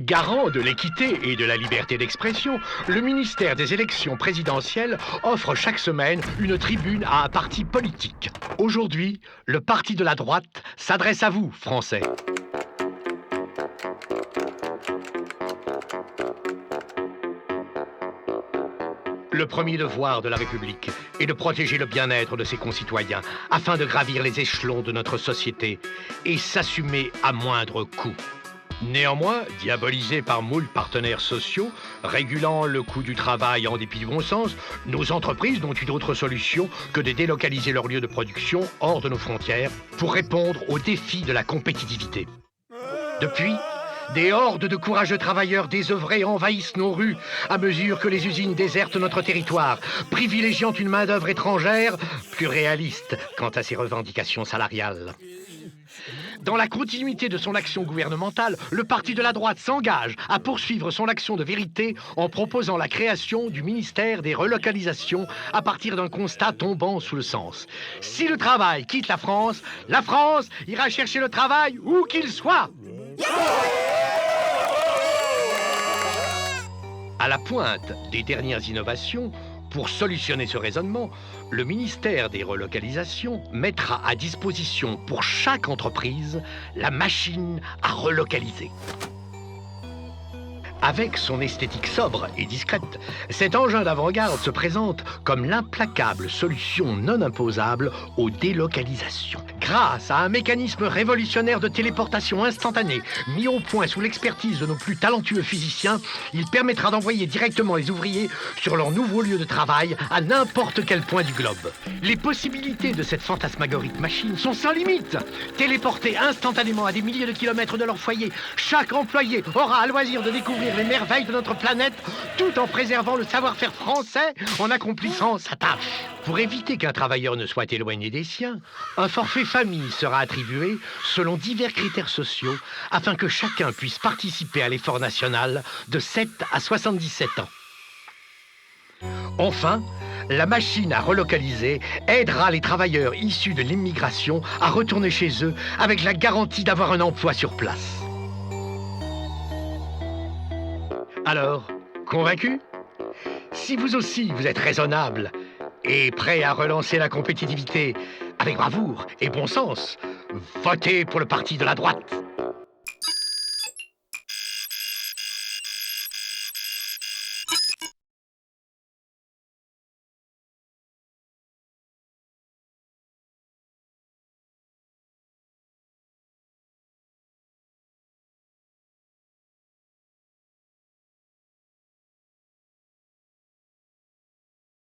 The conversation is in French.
Garant de l'équité et de la liberté d'expression, le ministère des élections présidentielles offre chaque semaine une tribune à un parti politique. Aujourd'hui, le parti de la droite s'adresse à vous, Français. Le premier devoir de la République est de protéger le bien-être de ses concitoyens afin de gravir les échelons de notre société et s'assumer à moindre coût. Néanmoins, diabolisés par moult partenaires sociaux, régulant le coût du travail en dépit du bon sens, nos entreprises n'ont eu d'autre solution que de délocaliser leurs lieux de production hors de nos frontières pour répondre aux défis de la compétitivité. Depuis, des hordes de courageux travailleurs désœuvrés envahissent nos rues à mesure que les usines désertent notre territoire, privilégiant une main-d'œuvre étrangère plus réaliste quant à ses revendications salariales. Dans la continuité de son action gouvernementale, le parti de la droite s'engage à poursuivre son action de vérité en proposant la création du ministère des relocalisations à partir d'un constat tombant sous le sens. Si le travail quitte la France ira chercher le travail où qu'il soit. À la pointe des dernières innovations, pour solutionner ce raisonnement, le ministère des relocalisations mettra à disposition pour chaque entreprise la machine à relocaliser. Avec son esthétique sobre et discrète, cet engin d'avant-garde se présente comme l'implacable solution non imposable aux délocalisations. Grâce à un mécanisme révolutionnaire de téléportation instantanée mis au point sous l'expertise de nos plus talentueux physiciens, il permettra d'envoyer directement les ouvriers sur leur nouveau lieu de travail à n'importe quel point du globe. Les possibilités de cette fantasmagorique machine sont sans limite. Téléportés instantanément à des milliers de kilomètres de leur foyer, chaque employé aura à loisir de découvrir les merveilles de notre planète, tout en préservant le savoir-faire français en accomplissant sa tâche. Pour éviter qu'un travailleur ne soit éloigné des siens, un forfait famille sera attribué selon divers critères sociaux afin que chacun puisse participer à l'effort national de 7 à 77 ans. Enfin, la machine à relocaliser aidera les travailleurs issus de l'immigration à retourner chez eux avec la garantie d'avoir un emploi sur place. Alors, convaincu? Si vous aussi vous êtes raisonnable et prêt à relancer la compétitivité avec bravoure et bon sens, votez pour le parti de la droite.